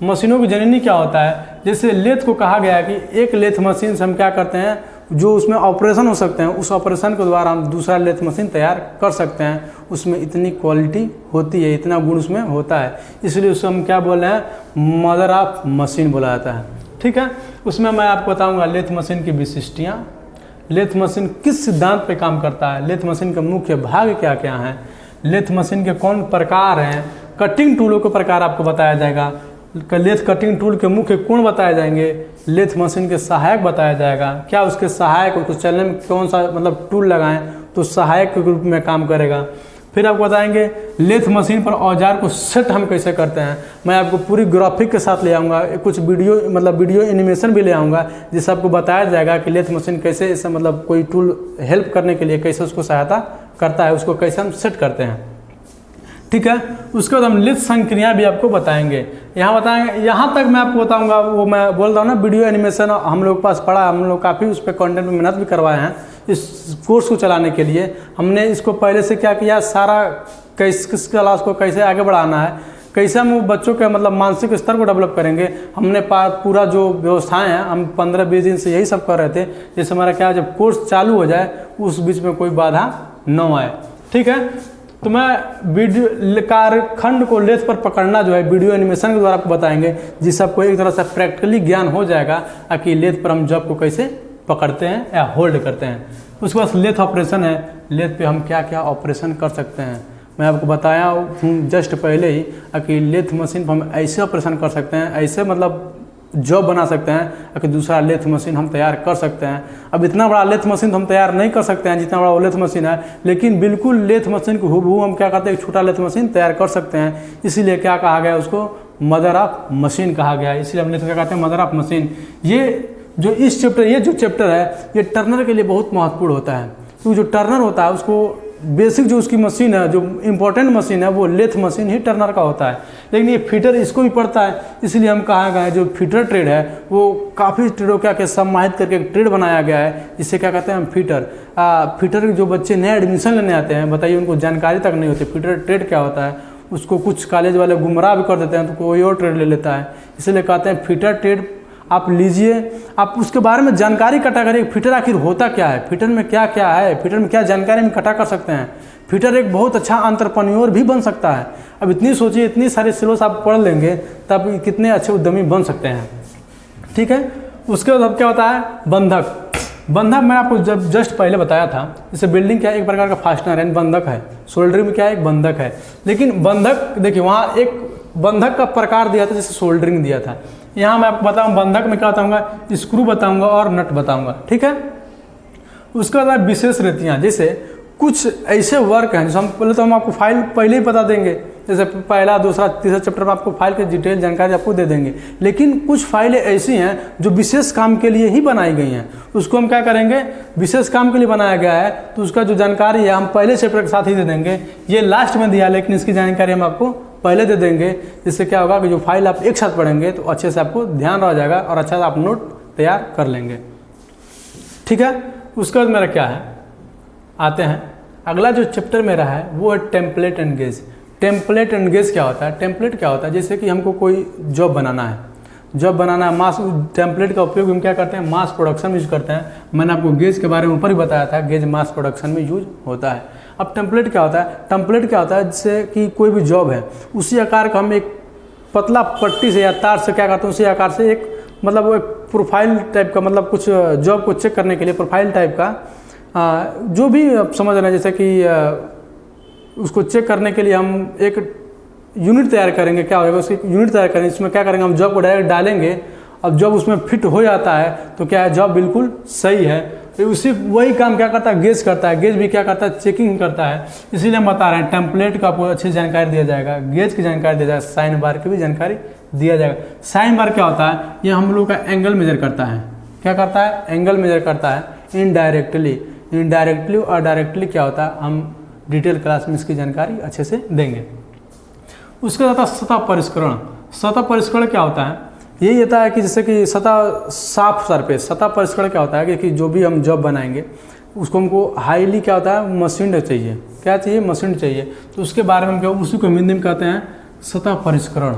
Speaker 1: मशीनों की जननी क्या होता है, जैसे लेथ को कहा गया है कि एक लेथ मशीन से हम क्या करते हैं, जो उसमें ऑपरेशन हो सकते हैं, उस ऑपरेशन के द्वारा हम दूसरा लेथ मशीन तैयार कर सकते हैं। उसमें इतनी क्वालिटी होती है, इतना गुण उसमें होता है, इसलिए उसको हम क्या बोल रहे हैं, मदर ऑफ मशीन बोला जाता है। ठीक है, उसमें मैं आपको बताऊंगा लेथ मशीन की विशिष्टियाँ, लेथ मशीन किस सिद्धांत पे काम करता है, लेथ मशीन के मुख्य भाग क्या क्या हैं, लेथ मशीन के कौन प्रकार हैं, कटिंग टूलों के प्रकार आपको बताया जाएगा, लेथ कटिंग टूल के मुख्य गुण बताए जाएंगे, लेथ मशीन के सहायक बताया जाएगा, क्या उसके सहायक, उसको चलने में कौन सा मतलब टूल लगाएं तो सहायक के रूप में काम करेगा। फिर आपको बताएंगे लेथ मशीन पर औजार को सेट हम कैसे करते हैं। मैं आपको पूरी ग्राफिक के साथ ले आऊँगा, कुछ वीडियो मतलब वीडियो एनिमेशन भी ले आऊँगा, जिससे आपको बताया जाएगा कि लेथ मशीन कैसे इसे मतलब कोई टूल हेल्प करने के लिए कैसे उसको सहायता करता है, उसको कैसे हम सेट करते हैं। ठीक है, उसके बाद हम लेथ संक्रिया भी आपको बताएंगे। यहाँ बताएंगे, यहाँ तक मैं आपको बताऊंगा, वो मैं बोल रहा हूँ ना वीडियो एनिमेशन हम लोग के पास पड़ा, हम लोग काफ़ी उस पर कंटेंट में मेहनत भी करवाए हैं इस कोर्स को चलाने के लिए। हमने इसको पहले से क्या किया, सारा किस क्लास को कैसे आगे बढ़ाना है, कैसे हम बच्चों के मतलब मानसिक स्तर को डेवलप करेंगे। हमने पूरा जो व्यवस्थाएं हैं हम 15-20 दिन से यही सब कर रहे थे। जैसे हमारा क्या जब कोर्स चालू हो जाए उस बीच में कोई बाधा न आए, ठीक है। तो मैं वीडियो कार्यखंड को लेथ पर पकड़ना जो है वीडियो एनिमेशन के द्वारा आपको बताएंगे, जिससे आपको एक तरह से प्रैक्टिकली ज्ञान हो जाएगा कि लेथ पर हम जॉब को कैसे पकड़ते हैं या होल्ड करते हैं। उसके बाद लेथ ऑपरेशन है, लेथ पे हम क्या क्या ऑपरेशन कर सकते हैं। मैं आपको बताया हूँ जस्ट पहले ही कि लेथ मशीन पर हम ऐसे ऑपरेशन कर सकते हैं, ऐसे मतलब जॉब बना सकते हैं कि दूसरा लेथ मशीन हम तैयार कर सकते हैं। अब इतना बड़ा लेथ मशीन तो हम तैयार नहीं कर सकते हैं जितना बड़ा वो लेथ मशीन है, लेकिन बिल्कुल लेथ मशीन को हूबहू हम क्या करते हैं, एक छोटा लेथ मशीन तैयार कर सकते हैं। इसीलिए क्या कहा गया, उसको मदर ऑफ मशीन कहा गया है। इसलिए हम लेथ क्या कहते हैं, मदर ऑफ मशीन। ये जो चैप्टर है ये टर्नर के लिए बहुत महत्वपूर्ण होता है, क्योंकि जो टर्नर होता है उसको बेसिक जो उसकी मशीन है, जो इम्पोर्टेंट मशीन है वो लेथ मशीन ही टर्नर का होता है। लेकिन ये फीटर इसको भी पड़ता है, इसलिए हम कहा गया है जो फीटर ट्रेड है वो काफ़ी ट्रेडों क्या समाहित करके एक ट्रेड बनाया गया है, जिससे क्या कहते हैं हम फीटर। फीटर जो बच्चे नए एडमिशन लेने आते हैं, बताइए उनको जानकारी तक नहीं होती फीटर ट्रेड क्या होता है। उसको कुछ कॉलेज वाले गुमराह भी कर देते हैं, तो कोई और ट्रेड ले लेता है। इसलिए कहते हैं फीटर ट्रेड आप लीजिए, आप उसके बारे में जानकारी इकट्ठा करिए। फीटर आखिर होता क्या है, फीटर में क्या क्या है, फीटर में क्या जानकारी हम इकट्ठा कर सकते हैं। फीटर एक बहुत अच्छा एंटरप्रेन्योर भी बन सकता है। अब इतनी सोचिए, इतनी सारे सिलेबस आप पढ़ लेंगे तब कितने अच्छे उद्यमी बन सकते हैं, ठीक है। उसके बाद अब क्या होता है, बंधक। बंधक मैंने आपको जब जस्ट पहले बताया था, जैसे बिल्डिंग क्या एक प्रकार का फास्टनर है, बंधक है। सोल्डरिंग में क्या एक बंधक है, लेकिन बंधक देखिए वहाँ एक बंधक का प्रकार दिया था, जैसे सोल्डरिंग दिया था। यहाँ मैं आपको बताऊँ बंधक में क्या बताऊँगा, स्क्रू बताऊँगा और नट बताऊँगा, ठीक है। उसके बाद विशेष रीतियाँ, जैसे कुछ ऐसे वर्क हैं जो हम आपको फाइल पहले ही बता देंगे, जैसे पहला दूसरा तीसरा चैप्टर में आपको फाइल की डिटेल जानकारी आपको दे देंगे। लेकिन कुछ फाइलें ऐसी हैं जो विशेष काम के लिए ही बनाई गई हैं, उसको हम क्या करेंगे, विशेष काम के लिए बनाया गया है, तो उसका जो जानकारी है हम पहले चैप्टर के साथ ही दे देंगे। ये लास्ट में दिया, लेकिन इसकी जानकारी हम आपको पहले दे देंगे। इससे क्या होगा कि जो फाइल आप एक साथ पढ़ेंगे तो अच्छे से आपको ध्यान रह जाएगा और अच्छा से आप नोट तैयार कर लेंगे, ठीक है। उसके बाद मेरा क्या है, आते हैं अगला जो चैप्टर मेरा है वो है template and gauge. Template and gauge क्या होता है, टेम्पलेट क्या होता है, जैसे कि हमको कोई जॉब बनाना है, मास टेम्पलेट का उपयोग हम क्या करते हैं, मास प्रोडक्शन में यूज करते हैं। मैंने आपको गेज के बारे में ऊपर ही बताया था, गेज मास प्रोडक्शन में यूज होता है। अब टेम्पलेट क्या होता है, टेम्पलेट क्या होता है, जैसे कि कोई भी जॉब है उसी आकार का हम एक पतला पट्टी से या तार से क्या करते हैं, उसी आकार से एक मतलब एक प्रोफाइल टाइप का, मतलब कुछ जॉब को चेक करने के लिए प्रोफाइल टाइप का जो भी आप समझ रहे हैं, जैसे कि उसको चेक करने के लिए हम एक यूनिट तैयार करेंगे। क्या होगा, उसकी यूनिट तैयार करेंगे, इसमें क्या करेंगे हम जॉब को डायरेक्ट डालेंगे। अब जब उसमें फिट हो जाता है तो क्या है, जॉब बिल्कुल सही है। तो उसी वही काम क्या करता है, गेज करता है। गेज भी क्या करता है, चेकिंग करता है। इसीलिए हम बता रहे हैं टेम्पलेट का आपको अच्छी जानकारी दिया जाएगा, गेज की जानकारी दिया जाएगा, साइन बार की भी जानकारी दिया जाएगा। साइन बार क्या होता है, ये हम लोग का एंगल मेजर करता है। क्या करता है, एंगल मेजर करता है इनडायरेक्टली और डायरेक्टली क्या होता है, हम डिटेल क्लास में इसकी जानकारी अच्छे से देंगे। उसके साथ सतह परिष्करण। सतह परिष्करण क्या होता है, यही होता है कि जैसे कि सतह साफ सरफेस। सतह परिष्करण क्या होता है कि जो भी हम जॉब बनाएंगे उसको हमको हाईली क्या होता है, मशीन चाहिए। क्या चाहिए, मशीन चाहिए। तो उसके बारे में क्या, उसी को हिंदी में कहते हैं सतह परिष्करण।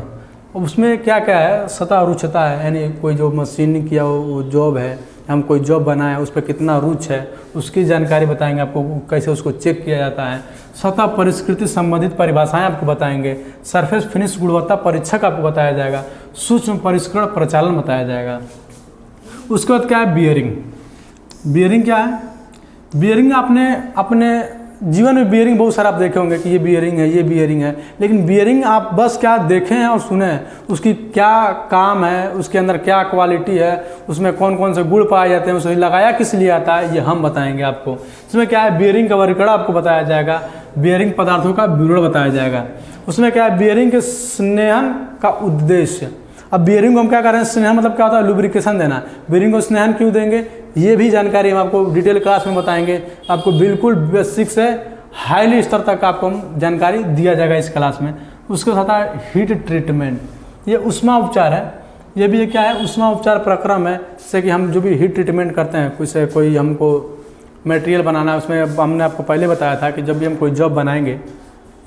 Speaker 1: अब उसमें क्या क्या है, सतह रुचता है, यानी कोई जो मशीन किया वो जॉब है, हम कोई जॉब बनाए उस पर कितना रुच है उसकी जानकारी बताएंगे आपको, कैसे उसको चेक किया जाता है। सतह परिष्कृति संबंधित परिभाषाएं आपको बताएंगे। सरफेस फिनिश गुणवत्ता परीक्षक आपको बताया जाएगा। सूक्ष्म परिष्करण प्रचालन बताया जाएगा। उसके बाद क्या है, बियरिंग। बियरिंग क्या है, बियरिंग आपने अपने जीवन में बियरिंग बहुत सारा आप देखे होंगे कि ये बियरिंग है, ये बियरिंग है। लेकिन बियरिंग आप बस क्या देखें हैं और सुने, उसकी क्या काम है, उसके अंदर क्या क्वालिटी है, उसमें कौन कौन से गुण पाए जाते हैं, उसे लगाया किस लिए आता है, ये हम बताएंगे आपको। इसमें क्या है, बियरिंग का वर्गीकरण आपको बताया जाएगा, बियरिंग पदार्थों का विवरण बताया जाएगा। उसमें क्या है, बियरिंग के स्नेहन का उद्देश्य। अब बियरिंग को हम क्या कर रहे हैं, स्नेहन मतलब क्या होता है, लुब्रिकेशन देना। बियरिंग को स्नेहन क्यों देंगे, ये भी जानकारी हम आपको डिटेल क्लास में बताएंगे। आपको बिल्कुल बेसिक से हाईली स्तर तक आपको हम जानकारी दिया जाएगा इस क्लास में। उसके साथ है हीट ट्रीटमेंट, ये उष्मा उपचार है। ये भी क्या है, उष्मा उपचार प्रक्रम है, जैसे कि हम जो भी हीट ट्रीटमेंट करते हैं, कोई हमको मटेरियल बनाना है, उसमें हमने आपको पहले बताया था कि जब भी हम कोई जॉब बनाएंगे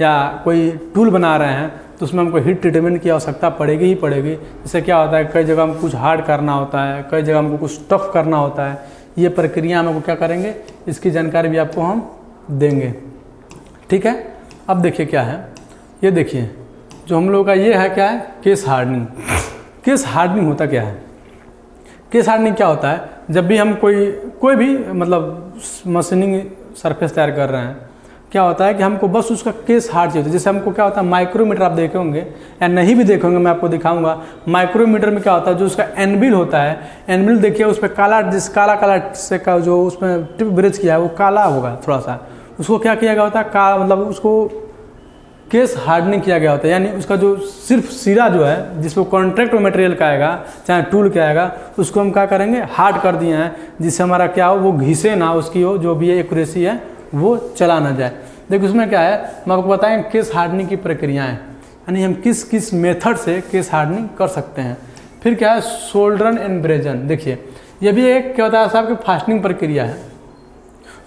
Speaker 1: या कोई टूल बना रहे हैं तो उसमें हमको हीट ट्रीटमेंट की आवश्यकता पड़ेगी ही पड़ेगी। इससे क्या होता है, कई जगह हमको कुछ हार्ड करना होता है, कई जगह हमको कुछ टफ करना होता है। ये प्रक्रिया हम आपको क्या करेंगे, इसकी जानकारी भी आपको हम देंगे। ठीक है, अब देखिए क्या है, ये देखिए जो हम लोग का ये है क्या है, केस हार्डनिंग। केस हार्डनिंग होता क्या है, केस हार्डनिंग क्या होता है, जब भी हम कोई भी मतलब मशीनिंग सरफेस तैयार कर रहे हैं, क्या होता है कि हमको बस उसका केस हार्ड चाहिए। जैसे हमको क्या होता है, माइक्रोमीटर आप देखे होंगे या नहीं भी देखे होंगे, मैं आपको दिखाऊंगा। माइक्रोमीटर में क्या होता है, जो उसका एनबिल होता है, एनबिल देखिए उस पर काला, जिस काला से का जो उसमें टिप ब्रिज किया है वो काला होगा थोड़ा सा, उसको क्या किया गया होता है, मतलब उसको केस हार्डनिंग किया गया होता है। यानी उसका जो सिर्फ सिरा जो है, जिसको कॉन्ट्रैक्ट मटेरियल का आएगा चाहे टूल का आएगा, उसको हम क्या करेंगे, हार्ड कर दिए हैं, जिससे हमारा क्या हो, वो घिसे ना, उसकी हो जो भी एक्यूरेसी है वो चला ना जाए। देखिए उसमें क्या है, हम आपको बताएंगे केस हार्डनिंग की प्रक्रियाएं, यानी हम किस किस मेथड से केस हार्डनिंग कर सकते हैं। फिर क्या है, सोल्डर एंड ब्रेजन। देखिए ये भी एक क्या होता है साहब की फास्टनिंग प्रक्रिया है,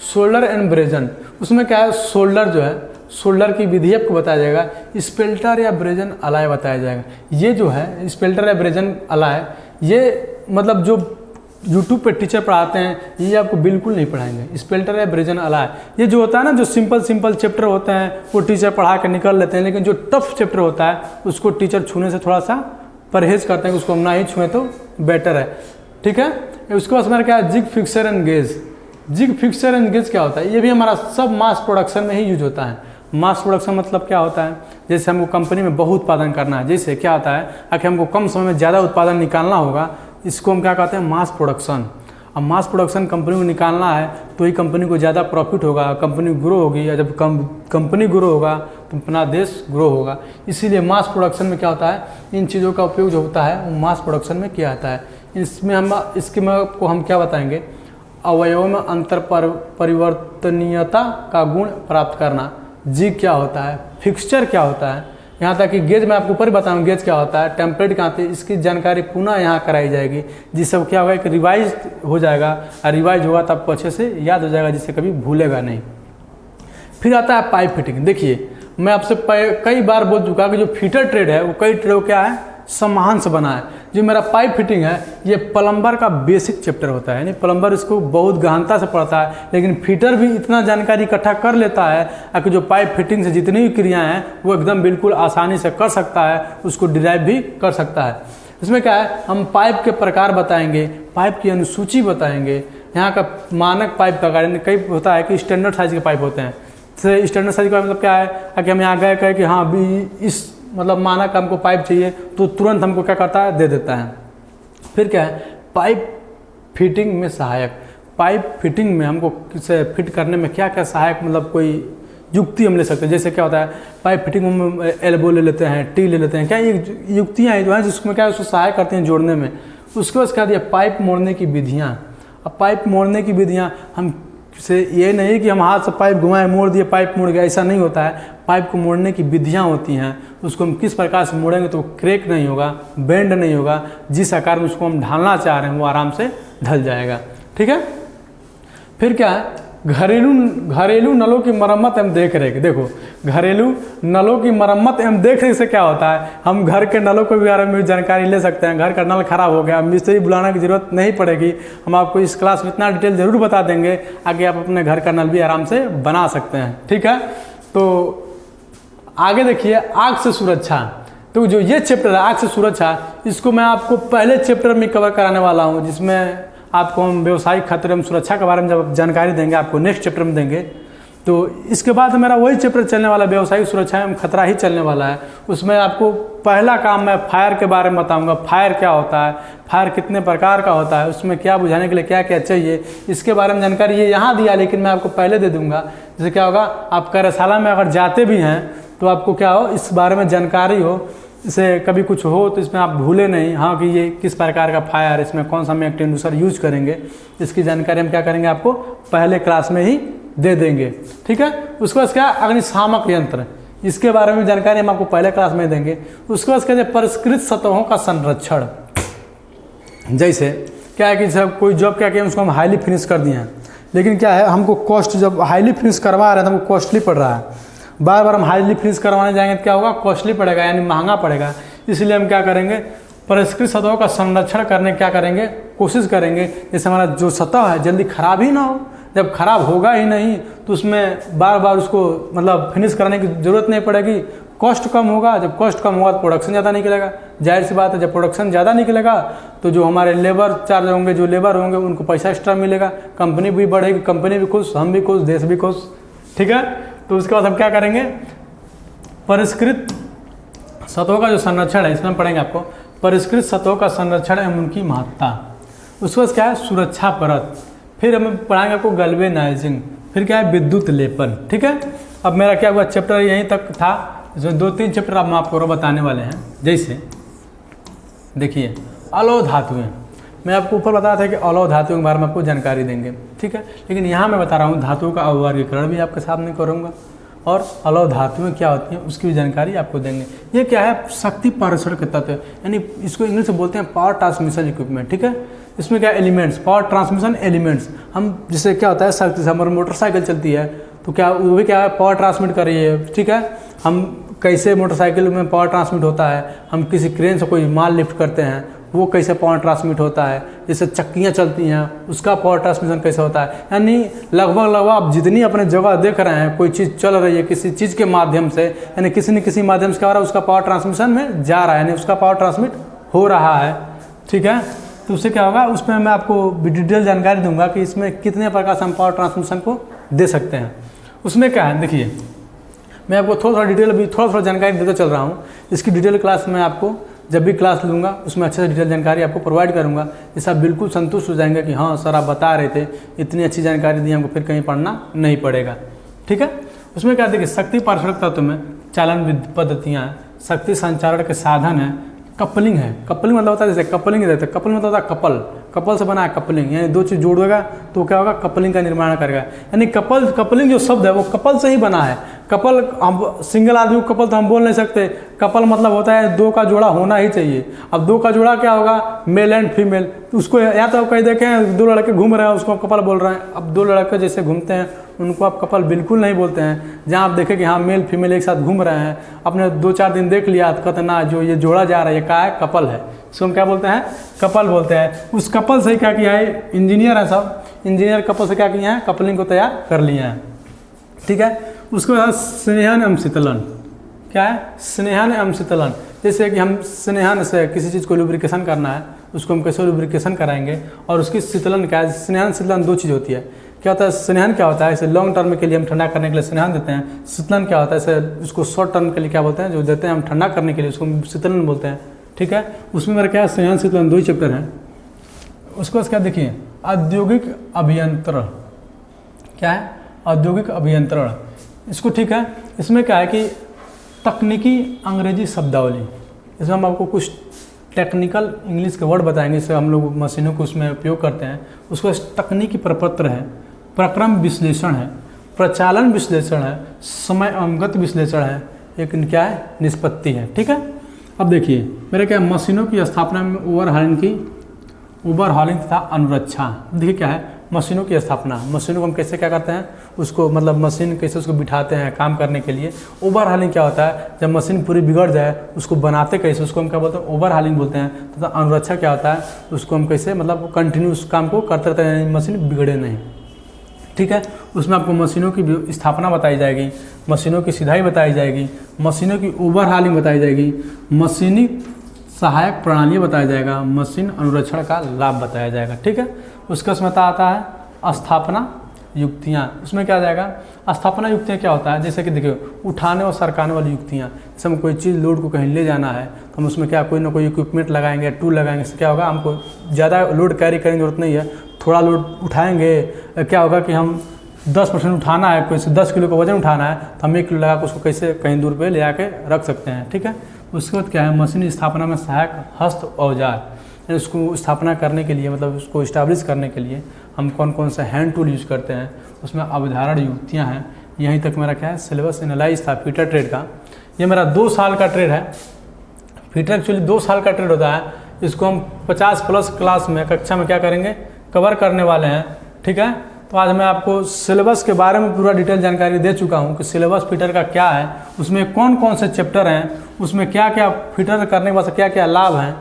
Speaker 1: सोल्डर एंड ब्रेजन। उसमें क्या है, सोल्डर जो है, सोल्डर की विधि आपको बताया जाएगा, स्पेल्टर या ब्रेजन अलाय बताया जाएगा। ये जो है स्पेल्टर या ब्रेजन अलाय, ये मतलब जो यूट्यूब पे टीचर पढ़ाते हैं ये आपको बिल्कुल नहीं पढ़ाएंगे। स्पेल्टर या ब्रेजन अलाय ये जो होता है ना, जो सिंपल चैप्टर होते हैं वो टीचर पढ़ा के निकल लेते हैं, लेकिन जो टफ चैप्टर होता है उसको टीचर छूने से थोड़ा सा परहेज करते हैं, उसको हम ना ही छुएं तो बेटर है। ठीक है, उसके बाद हमारा क्या है, jig fixture and gauge. Jig fixture and gauge क्या होता है, ये भी हमारा सब मास प्रोडक्शन में ही यूज होता है। मास प्रोडक्शन मतलब क्या होता है, जैसे हमको कंपनी में बहुत उत्पादन करना है, जैसे क्या होता है आखिर हमको कम समय में ज़्यादा उत्पादन निकालना होगा, इसको हम क्या कहते हैं, मास प्रोडक्शन। अब मास प्रोडक्शन कंपनी को निकालना है तो ही कंपनी को ज़्यादा प्रॉफिट होगा, कंपनी ग्रो होगी, और जब कंपनी ग्रो होगा तो अपना देश ग्रो होगा। इसीलिए मास प्रोडक्शन में क्या होता है, इन चीज़ों का उपयोग जो होता है वो मास प्रोडक्शन में किया जाता है। इसमें हम क्या बताएंगे, अवयवों में अंतर परिवर्तनीयता का गुण प्राप्त करना। जिग क्या होता है, फिक्सचर क्या होता है, यहाँ तक कि गेज मैं आपको ऊपर बताऊँ गेज क्या होता है, टेम्पलेट क्या होती है, इसकी जानकारी पुनः यहाँ कराई जाएगी, जिससे क्या होगा, एक रिवाइज हो जाएगा, और रिवाइज होगा तब आपको अच्छे से याद हो जाएगा, जिससे कभी भूलेगा नहीं। फिर आता है पाइप फिटिंग। देखिए मैं आपसे कई बार बोल चुका कि जो फिटर ट्रेड है वो कई ट्रेड क्या है, सम्मान से बना है। जो मेरा पाइप फिटिंग है ये प्लम्बर का बेसिक चैप्टर होता है, यानी प्लम्बर इसको बहुत गहनता से पढ़ता है, लेकिन फिटर भी इतना जानकारी इकट्ठा कर लेता है कि जो पाइप फिटिंग से जितनी भी क्रियाएं हैं वो एकदम बिल्कुल आसानी से कर सकता है, उसको डिराइव भी कर सकता है। इसमें क्या है, हम पाइप के प्रकार बताएंगे, पाइप की अनुसूची बताएंगे, यहाँ का मानक पाइप का कारण कई होता है कि स्टैंडर्ड साइज के पाइप होते हैं। स्टैंडर्ड साइज का मतलब क्या है कि हम यहाँ गए कहे कि हाँ अभी इस मतलब मानक हमको पाइप चाहिए तो तुरंत हमको क्या करता है, दे देता है। फिर क्या है, पाइप फिटिंग में सहायक। पाइप फिटिंग में हमको किसे फिट करने में क्या क्या सहायक मतलब कोई युक्ति हम ले सकते हैं। जैसे क्या होता है, पाइप फिटिंग में एल्बो ले लेते हैं, टी ले लेते हैं, क्या ये युक्तियाँ जो हैं जिसमें क्या उसको सहायक करती हैं जोड़ने में। उसके बाद क्या दिया, पाइप मोड़ने की विधियाँ। अब पाइप मोड़ने की विधियाँ हम से ये नहीं कि हम हाथ से पाइप घुमाए मोड़ दिए पाइप मुड़ गया, ऐसा नहीं होता है। पाइप को मोड़ने की विधियाँ होती हैं, उसको हम किस प्रकार से मोड़ेंगे तो क्रेक नहीं होगा, बेंड नहीं होगा, जिस आकार में उसको हम ढालना चाह रहे हैं वो आराम से ढल जाएगा। ठीक है, फिर क्या है, घरेलू नलों की मरम्मत एवं देख रेख। देखो घरेलू नलों की मरम्मत एवं देख रेख से क्या होता है, हम घर के नलों के बारे में जानकारी ले सकते हैं। घर का नल खराब हो गया, मिस्त्री बुलाने की जरूरत नहीं पड़ेगी, हम आपको इस क्लास में इतना डिटेल जरूर बता देंगे, आगे आप अपने घर का नल भी आराम से बना सकते हैं। ठीक है, तो आगे देखिए आग से सुरक्षा। तो जो ये चैप्टर है आग से सुरक्षा, इसको मैं आपको पहले चैप्टर में कवर कराने वाला हूँ, जिसमें आपको हम व्यवसायिक खतरे एवं सुरक्षा के बारे में जब जानकारी देंगे आपको नेक्स्ट चैप्टर में देंगे। तो इसके बाद मेरा वही चैप्टर चलने वाला व्यवसायिक सुरक्षा एवं खतरा ही चलने वाला है। उसमें आपको पहला काम मैं फायर के बारे में बताऊंगा, फायर क्या होता है, फायर कितने प्रकार का होता है, उसमें क्या बुझाने के लिए क्या क्या चाहिए, इसके बारे में जानकारी ये यहाँ दिया, लेकिन मैं आपको पहले दे दूंगा। जैसे क्या होगा, आप कार्यशाला में अगर जाते भी हैं तो आपको क्या हो, इस बारे में जानकारी हो, इसे कभी कुछ हो तो इसमें आप भूले नहीं, हाँ कि ये किस प्रकार का फायर, इसमें कौन सा हम एक्सटिंग्विशर यूज करेंगे, इसकी जानकारी हम क्या करेंगे आपको पहले क्लास में ही दे देंगे। ठीक है, उसके बाद क्या, अग्निशामक यंत्र, इसके बारे में जानकारी हम आपको पहले क्लास में देंगे। उसके बाद क्या, परिष्कृत सतहों का संरक्षण। जैसे क्या है कि जब कोई जॉब क्या किया उसको हम हाईली फिनिश कर दिए हैं, लेकिन क्या है हमको कॉस्ट, जब हाईली फिनिश करवा रहे हैं तो हमको कॉस्टली पड़ रहा है, बार बार हम हाईली फिनिश करवाने जाएंगे तो क्या होगा, कॉस्टली पड़ेगा, यानी महंगा पड़ेगा। इसलिए हम क्या करेंगे, परिष्कृत सतहों का संरक्षण करने क्या करेंगे, कोशिश करेंगे जैसे हमारा जो सतह है जल्दी खराब ही ना हो। जब खराब होगा ही नहीं तो उसमें बार बार उसको मतलब फिनिश कराने की ज़रूरत नहीं पड़ेगी, कॉस्ट कम होगा। जब कॉस्ट कम होगा तो प्रोडक्शन ज़्यादा निकलेगा, जाहिर सी बात है। जब प्रोडक्शन ज़्यादा निकलेगा तो जो हमारे लेबर चार्ज होंगे, जो लेबर होंगे उनको पैसा एक्स्ट्रा मिलेगा, कंपनी भी बढ़ेगी, कंपनी भी खुश, हम भी खुश, देश भी खुश, ठीक है। तो उसके बाद हम क्या करेंगे, परिष्कृत सतहों का जो संरक्षण है, इसमें पढ़ेंगे आपको परिष्कृत सतहों का संरक्षण एवं उनकी महत्ता। उसके बाद क्या है, सुरक्षा परत, फिर हम पढ़ाएंगे आपको गैल्वेनाइजिंग, फिर क्या है, विद्युत लेपन, ठीक है। अब मेरा क्या हुआ, चैप्टर यहीं तक था, इसमें 2-3 चैप्टर अब हम आपको बताने वाले हैं। जैसे देखिए अलौह धातुएं, मैं आपको ऊपर बताया था कि अलौह धातुओं के बारे में आपको जानकारी देंगे, ठीक है। लेकिन यहाँ मैं बता रहा हूँ धातुओं का अवर्गीकरण भी आपके सामने करूँगा और अलौह धातुएं क्या होती हैं उसकी भी जानकारी आपको देंगे। ये क्या है, शक्ति पारिषद के तत्व, यानी इसको इंग्लिश में बोलते हैं पावर ट्रांसमिशन इक्विपमेंट, ठीक है। इसमें क्या एलिमेंट्स, पावर ट्रांसमिशन एलिमेंट्स, हम जिससे क्या होता है, शक्ति से हमारी मोटरसाइकिल चलती है तो क्या वो भी क्या है, पावर ट्रांसमिट कर रही है, ठीक है। हम कैसे मोटरसाइकिल में पावर ट्रांसमिट होता है, हम किसी क्रेन से कोई माल लिफ्ट करते हैं वो कैसे पावर ट्रांसमिट होता है, जैसे चक्कियाँ चलती हैं उसका पावर ट्रांसमिशन कैसे होता है। यानी लगभग आप जितनी अपने जगह देख रहे हैं कोई चीज़ चल रही है किसी चीज़ के माध्यम से, यानी किसी न किसी माध्यम से क्या हो रहा है, उसका पावर ट्रांसमिशन में जा रहा है, यानी उसका पावर ट्रांसमिट हो रहा है, ठीक है। तो उससे क्या होगा, उसमें मैं आपको डिटेल जानकारी दूंगा कि इसमें कितने प्रकार से हम पावर ट्रांसमिशन को दे सकते हैं। उसमें क्या है, देखिए मैं आपको थोड़ा डिटेल अभी थोड़ा जानकारी देते चल रहा हूँ। इसकी डिटेल क्लास मैं आपको जब भी क्लास लूँगा उसमें अच्छे से डिटेल जानकारी आपको प्रोवाइड करूँगा, जिससे आप बिल्कुल संतुष्ट हो जाएंगे कि हाँ सर आप बता रहे थे, इतनी अच्छी जानकारी दी, हमको फिर कहीं पढ़ना नहीं पड़ेगा, ठीक है। उसमें क्या देखिए, शक्ति पारिषद तत्व में चालन पद्धतियाँ, शक्ति संचारण के साधन है, कपलिंग है। कपलिंग मतलब होता है जैसे कपलिंग रहता है, कपलिंग मतलब होता है कपल, कपल से बना है कपलिंग, यानी दो चीज़ जोड़ेगा तो क्या होगा, कपलिंग का निर्माण करेगा। यानी कपलिंग जो शब्द है वो कपल से ही बना है। कपल, हम सिंगल आदमी को कपल तो हम बोल नहीं सकते, कपल मतलब होता है दो का जोड़ा होना ही चाहिए। अब दो का जोड़ा क्या होगा, मेल एंड फीमेल, उसको या तो कहीं देखें 2 लड़के घूम रहे हैं उसको कपल बोल रहे हैं। अब 2 लड़के जैसे घूमते हैं उनको आप कपल बिल्कुल नहीं बोलते हैं। जहाँ आप देखें कि हाँ मेल फीमेल एक साथ घूम रहे हैं, आपने 2-4 दिन देख लिया तो कहते ना जो ये जोड़ा जा रहा है ये क्या है, कपल है, इसको हम क्या बोलते हैं, कपल बोलते हैं। उस कपल से क्या किया है, इंजीनियर है सब, इंजीनियर कपल से क्या किए हैं, कपलिंग को तैयार कर लिए हैं, ठीक है। उसके बाद स्नेहन एवं शीतलन, क्या है, स्नेहन एवं शीतलन, जैसे कि हम स्नेहन से किसी चीज़ को लुब्रिकेशन करना है उसको हम कैसे लुब्रिकेशन कराएंगे, और उसकी शीतलन क्या है, स्नेहन शीतलन 2 चीज़ होती है। क्या होता है, स्नेहन क्या होता है, इसे लॉन्ग टर्म के लिए हम ठंडा करने के लिए स्नेहन देते हैं। शीतलन क्या होता है, इसे उसको शॉर्ट टर्म के लिए क्या बोलते हैं, जो देते हैं हम ठंडा करने के लिए उसको शीतलन बोलते हैं, ठीक है। उसमें मेरा क्या है, स्नेहन शीतलन 2 ही चैप्टर हैं। उसके बाद क्या देखिए, औद्योगिक अभियंत्रण, क्या है, औद्योगिक अभियंत्रण, इसको ठीक है। इसमें क्या है कि तकनीकी अंग्रेजी शब्दावली, इसमें हम आपको कुछ टेक्निकल इंग्लिश के वर्ड बताएंगे, इससे हम लोग मशीनों को उसमें उपयोग करते हैं। उसको तकनीकी प्रपत्र है, प्रक्रम विश्लेषण है, प्रचालन विश्लेषण है, समय अंगत विश्लेषण है, एक क्या है, निष्पत्ति है, ठीक है। अब देखिए मेरे क्या, मशीनों की स्थापना में ओवरहॉलिंग तथा अनुरक्षा। देखिए क्या है, मशीनों की स्थापना, मशीनों को हम कैसे क्या करते हैं, उसको मतलब मशीन कैसे उसको बिठाते हैं काम करने के लिए। ओवरहॉलिंग क्या होता है, जब मशीन पूरी बिगड़ जाए उसको बनाते कैसे, उसको हम क्या बोलते हैं, ओवरहॉलिंग बोलते हैं। तथा अनुरक्षा क्या होता है, उसको हम कैसे मतलब कंटिन्यू उस काम को करते रहते हैं, मशीन बिगड़े नहीं, ठीक है। उसमें आपको मशीनों की स्थापना बताई जाएगी, मशीनों की सिधाई बताई जाएगी, मशीनों की ओवरहॉलिंग बताई जाएगी, मशीनी सहायक प्रणाली बताया जाएगा, मशीन अनुरक्षण का लाभ बताया जाएगा, ठीक है। उसका उसमें आता है स्थापना युक्तियाँ। उसमें क्या आ जाएगा, स्थापना युक्तियाँ क्या होता है, जैसे कि देखिए उठाने और सरकाने वाली युक्तियाँ, जैसे हम कोई चीज़ लोड को कहीं ले जाना है तो हम उसमें क्या कोई ना कोई इक्विपमेंट लगाएंगे, टूल लगाएंगे, इससे क्या होगा, हमको ज़्यादा लोड कैरी करने की जरूरत नहीं है, थोड़ा लोड उठाएंगे, क्या होगा कि हम 10% उठाना है, कोई 10 किलो का वजन उठाना है तो हम 1 किलो लगा कर उसको कैसे कहीं दूर पे ले आके रख सकते हैं, ठीक है। उसके बाद क्या है, मशीन स्थापना में सहायक हस्त औजार, उसको स्थापना करने के लिए मतलब उसको इस्टेब्लिश करने के लिए हम कौन कौन सा हैंड टूल यूज करते हैं, उसमें अवधारण युक्तियाँ हैं। यहीं तक मेरा क्या है, सिलेबस एनालाइज था फीटर ट्रेड का। ये मेरा 2 साल का ट्रेड है, फीटर एक्चुअली 2 साल का ट्रेड होता है। इसको हम 50+ क्लास में कक्षा में क्या करेंगे, कवर करने वाले हैं, ठीक है। तो आज मैं आपको सिलेबस के बारे में पूरा डिटेल जानकारी दे चुका हूँ कि सिलेबस फिटर का क्या है, उसमें कौन कौन से चैप्टर हैं, उसमें क्या क्या फिटर करने के बाद क्या क्या लाभ हैं।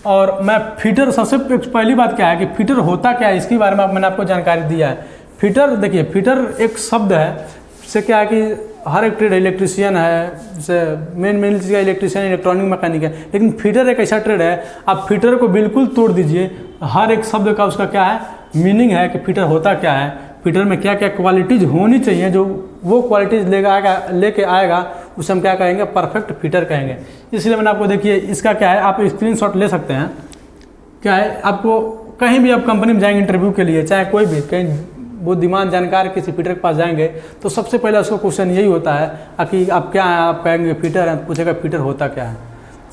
Speaker 1: और मैं फिटर सबसे पहली बात क्या है कि फिटर होता क्या है, इसके बारे में मैंने आपको जानकारी दिया है। फिटर देखिए, फिटर एक शब्द है, इससे क्या है कि हर एक ट्रेड इलेक्ट्रिशियन है, जैसे मेन चीज़ का इलेक्ट्रिशियन इलेक्ट्रॉनिक मैकेनिक है, लेकिन फिटर एक ऐसा ट्रेड है, आप फिटर को बिल्कुल तोड़ दीजिए, हर एक शब्द का उसका क्या है मीनिंग है कि फिटर होता क्या है, फिटर में क्या क्या क्वालिटीज़ होनी चाहिए, जो वो क्वालिटीज़ लेके आएगा उसे हम क्या कहेंगे, परफेक्ट फिटर कहेंगे। इसलिए मैंने आपको देखिए इसका क्या है, आप स्क्रीनशॉट ले सकते हैं। क्या है, आपको कहीं भी आप कंपनी में जाएंगे इंटरव्यू के लिए, चाहे कोई भी कहीं बुद्धिमान जानकार किसी फिटर के पास जाएंगे तो सबसे पहले उसका क्वेश्चन यही होता है कि आप क्या हैं, आप कहेंगे फिटर हैं, पूछेगा फिटर होता क्या है।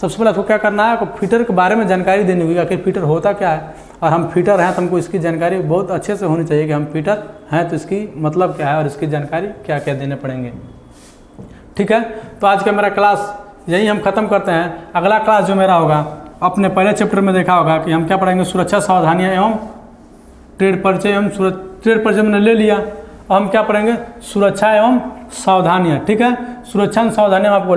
Speaker 1: सबसे पहले आपको क्या करना है, आपको फिटर के बारे में जानकारी देनी होगी, आखिर फिटर होता क्या है, और हम फिटर हैं तो हमको इसकी जानकारी बहुत अच्छे से होनी चाहिए कि हम फिटर हैं तो इसकी मतलब क्या है और इसकी जानकारी क्या क्या देने पड़ेंगे। ठीक है, तो आज का मेरा क्लास यही हम ख़त्म करते हैं। अगला क्लास जो मेरा होगा, अपने पहले चैप्टर में देखा होगा कि हम क्या पढ़ेंगे, सुरक्षा सावधानियाँ एवं ट्रेड परिचय एवं ट्रेड परिचय मैंने ले लिया। अब हम क्या पढ़ेंगे, सुरक्षा एवं सावधानियाँ। ठीक है, सुरक्षा एवं सावधानियाँ हम आपको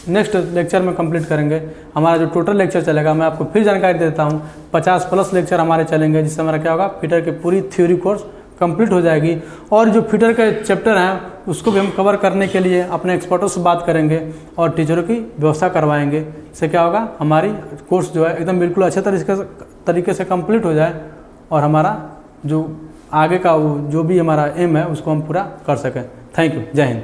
Speaker 1: नेक्स्ट लेक्चर में कंप्लीट करेंगे। हमारा जो टोटल लेक्चर चलेगा मैं आपको फिर जानकारी देता हूँ, 50+ लेक्चर हमारे चलेंगे, जिससे हमारा क्या होगा, फिटर की पूरी थ्योरी कोर्स कंप्लीट हो जाएगी। और जो फिटर के चैप्टर हैं उसको भी हम कवर करने के लिए अपने एक्सपर्टों से बात करेंगे और टीचरों की व्यवस्था करवाएंगे। इससे क्या होगा, हमारी कोर्स जो है एकदम बिल्कुल अच्छे तरीके से कंप्लीट हो जाए और हमारा जो आगे का जो भी हमारा एम है उसको हम पूरा कर सकें। थैंक यू, जय हिंद।